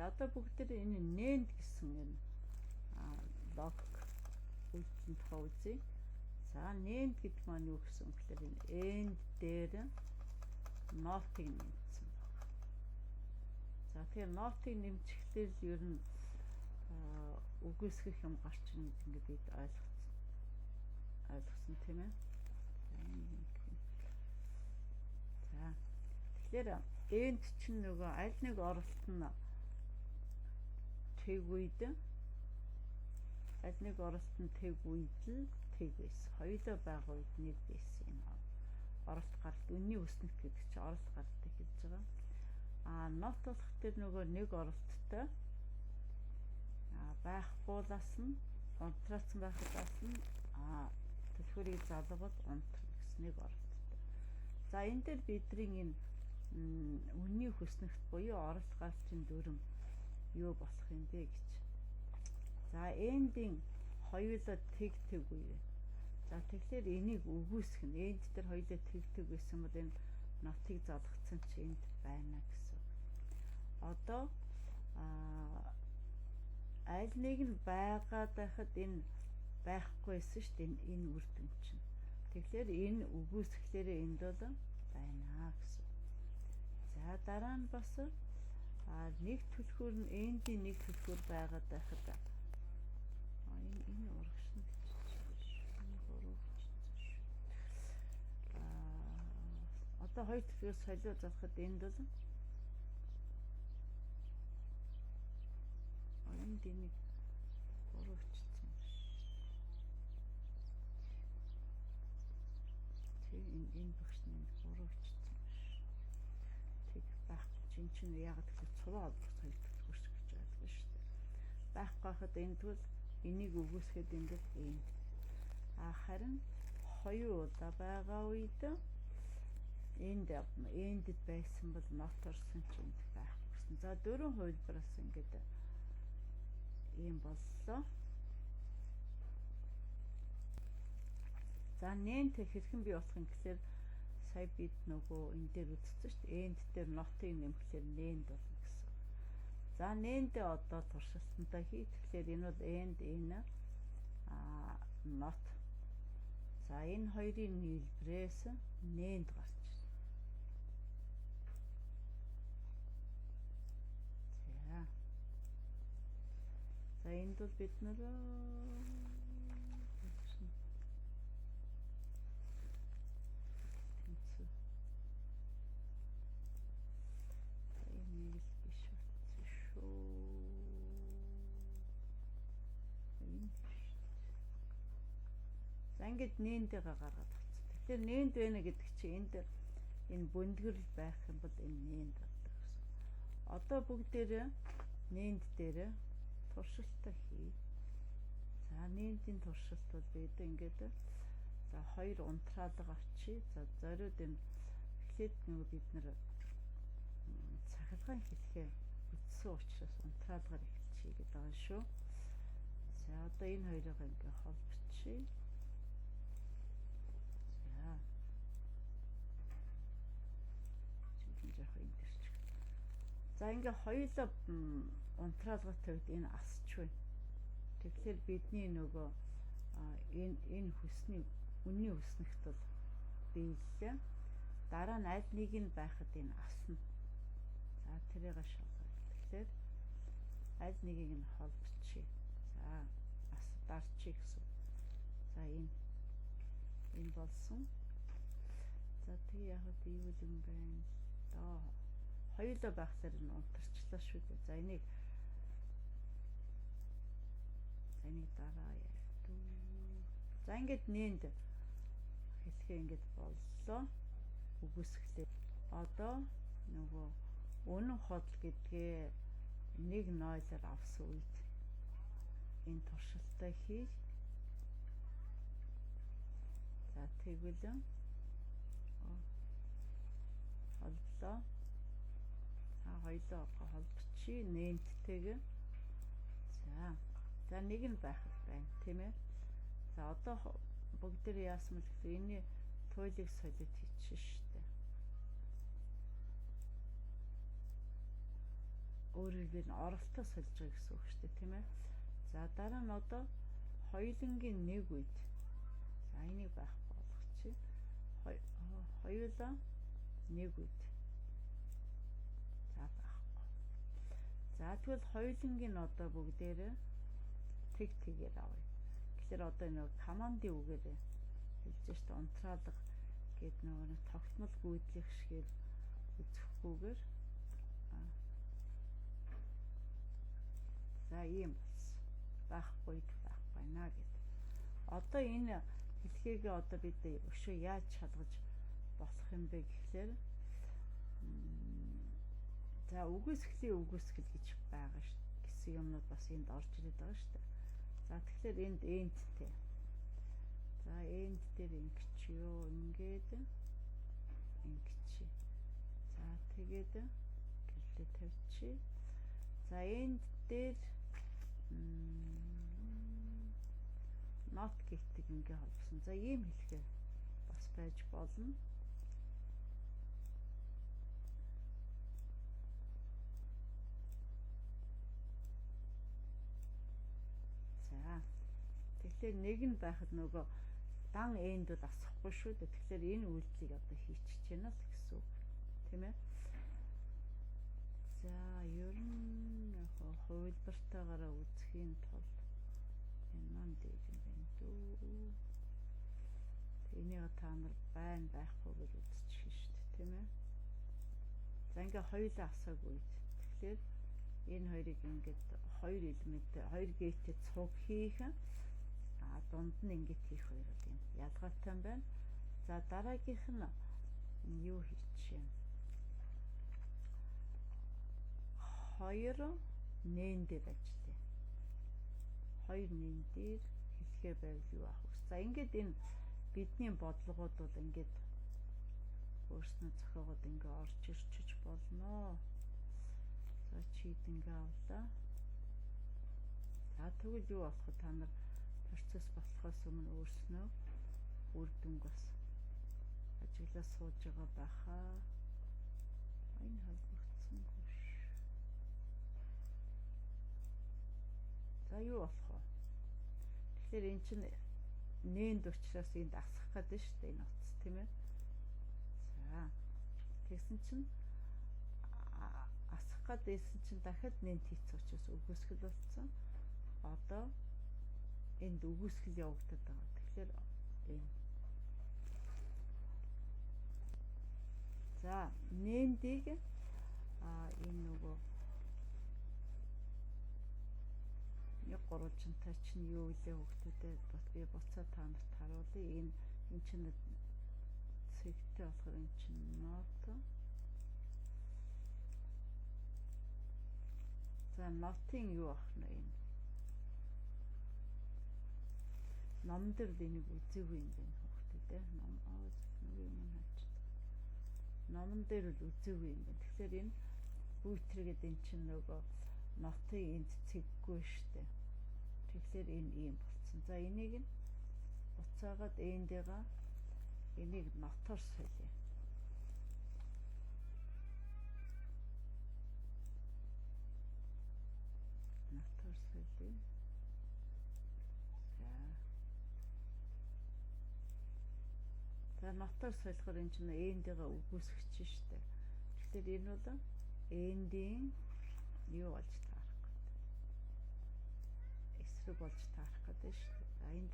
За одоо бүгд энэ нэнд гэсэн энэ лог үлдэн тухай үзье. За нэнд гэдэг маань юу гэсэн үг гэхээр энэ end дээр not-ыг нэмсэн байна. За тэгэхээр not-ыг нэмчихлээр ер нь үгүйсгэх юм гарч ирнэ гэдэг бид ойлгосон тийм ээ. За тэгэхээр end чинь нөгөө аль нэг оролт нь тэг үед тэг үед л тэг байсан. Хоёулаа байгаа үед нэг байсан юм. Оролт гарт үнний өснөлт гэдэг чинь оролт гартыг хэлж байгаа. Not болох тэр нөгөө нэг оролттой байхгүйгаас нь унтраацсан байхгүйгаас нь төлхөрийг залгавал унтрах гэсэн нэг оролттой. За энэ дээр бидний энэ үнний хөснөгт буюу оролт гартын дүрм юу болох юм бэ гэж. За эндийн хоёулаа тэг үе. За тэгэхээр энийг үгүйсгэх нь энд дээр хоёулаа тэг байсан бол энэ нотыг залгацсан чи энд байна гэсэн. Одоо аль нэг нь байгаад байхад энэ байхгүйсэн шүү дээ энэ үр дүн чинь. Тэгэхээр энэ үгүйсгэхлээр энд бол байна гэсэн. За дараа нь бас нэг түлхүүр нь эндийн нэг түлхүүр байгаад байхад энэ урагшна одоо хоёр түлхүүр солио залхад энд бол энд нэг урагчсан. Тэг энэ багшны урагчсан. Тэг байхгүй чинь яг тэгэхээр цуваа олбох хоёр түлхүүрч гэж ойлгоо шүү дээ. Байхгүй хахад энд бол энийг үгүйсгээд энд л энд. Харин хоёр удаа байгаа үед эндэд байсан бол not орсон ч энд байхгүй. За дөрвөн хувилбараас ингээд ийм боллоо. За нэнд хэрхэн бий болох юм гэхээр сая бид нөгөө энэ дээр үзсэн шүү дээ. Энд дээр not-ыг нэмэхээр нэнд болно гэсэн. За нэндээ одоо туршилтантай хий. Тэгэхээр энэ бол end энэ not. За энэ хоёрын нийлбэрээс нэнд гарч байна. За энд бол бид нар за ингээд нээндээ гаргаад авчихсан. Тэгэхээр нээнд байна гэдэг чинь энд энэ бүндгэрл байх юм бол энэ нээнд болдог гэсэн. Одоо бүгдээрээ нээнд дээр туршилтаа хий. За нээндийн туршилт бол бид ингээд за хоёр унтраалга авчи. За зориуд энэ эхлээд нөгөө бид нар цахилгаан хэлхээ үтсэн учраас унтраалгаар эхэлчихье гэдэг байгаа шүү. За одоо энэ хоёрыг ингээд холбочихъя. За ингээ хоёулаа унтраалгатай үед энэ асч байна. Тэгэхээр бидний нөгөө энэ хүсний үнний хүснэгт бол биелээ. Дараа нь аль нэг нь байхад энэ асна. За тэрийг шалгая. Тэгэхээр аль нэгийг нь холбочихъя. За дарчий гэсэн. За энэ болсон. За тэг яг юу юм бэ? Доо хоёулаа байхлаар нь унтарчлаа шүү дээ. За энийг дараа яа. За ингээд нээнд хэлхээ ингээд боллоо. Үгүйсгэлээ. Одоо нөгөө үнэн худал гэдгээ нэг нойлоор авсан үед энэ туршилтаа хийж за тэгвэл холболоо. Хоёлоо холбочи нэнттэйг. За нэг нь байх байна тийм ээ. За одоо бүгд яасан бэ гэхээр энэ туйлыг солид хийчихсэн шүү дээ. өөрөөр нь оролтоо сольж байгаа гэсэн үг шүү дээ, тийм ээ. За дараа нь одоо хоёулангийн нэг үед. За энийг байх болгочих. Хоёулаа нэг үед. За байхгүй. За тэгвэл хоёулангийн одоо бүгдээрээ тэгээр авъя. Тэгэхээр одоо нэг командын үгээр хэлж штэ унтраалга гээд нэг тогтмол гүйдлэх шигээр үзэхгүйгээр за ийм болсон. Байхгүй байна гэд. Одоо энэ хэлхээгээ одоо бид өшөө яаж шалгаж болох юм бэ гэхлээр за үгүйсгэлийн үгүйсгэл гэж байгаа гэсэн юмнууд бас энд орж ирээд байгаа шүү дээ. За тэгэхээр энд эндтэй. За энд дээр ингэчиё ингээд ингэчи. За тэгээд гэрлээ тавьчи. За энд дээр not гэдэг ингээ холбосон. За ийм хэлэхээр бас байж болно. За тэгэхээр нэг нь байхад нөгөө дан энд бол асахгүй шүү дээ. Тэгэхээр энэ үйлдэлийг одоо хийчихэж байна л гэсэн үг. Тийм ээ. За ер нь яг хувилбартаагаараа үзэхийн тулд энэ маань дээр юм байна дүү. Энийг та нар байна байхгүйгээр үзчихнэ шүү дээ, тийм ээ. За ингээ хоёулаа асаагүй. Тэгэхээр энэ хоёрыг ингээд хоёр элемент, хоёр гейттэй цуг хийх. Дунд нь ингээд хийх хоёр бол юм. Ялгаатай юм байна. За дараагийнх нь юу хийчихэ? Хоёр нээн дээр ажиллая. Хоёр нээн дээр хэлхээ байвал юу авах вэ? За ингээд энэ бидний бодлогууд бол ингээд өөрснөө зохиогоод ингээ орж ирчиж болно. За чид ингээ авлаа. За тэгвэл юу болох вэ? Та нар процесс болохоос өмнө өөрснөө үр дүнг бас ажиглаа сууж байгаа байхаа. Энэ холбогдсонгүй ш. За юу болох вэ? Тэгэхээр эн чинь нээнд учраас энд асах гэдэг шүү дээ энэ утас, тийм ээ. За тэгсэн чинь асах гэдээсэн чинь дахиад нээнд хийцээ учраас үгүйсгэл болсон. Одоо энд үгүйсгэл явагдаад байгаа. Тэгэхээр энэ. За нээндийг энэ нөгөө нэг гурвалжинтай чинь юу илээ хөвгтөдөө би буцаа та нарт харуулъя. Энэ чинь цэгтэй болохоор энэ чинь нот. За нотын юу ах нь энэ? Ном дээр энийг үзээгүй юм байна хөвгтөдөө. Номон дээр л үзээгүй юм байна. Тэгэхээр энэ бүйтрэгэд энэ чинь нөгөө нотын энд цэггүй штэ. Тэгэхээр энэ ийм болсон. За энийг нь буцаагаад эндээгаа энийг нотоор солиё. Нотоор солиё. За нотоор солихоор энэ чинь эндээгаа үгүйсгэж штэ. Тэгэхээр энэ бол эндийн юу болж таарах гэдэг. Эсрэг болж таарах гэдэг шүү дээ. За энд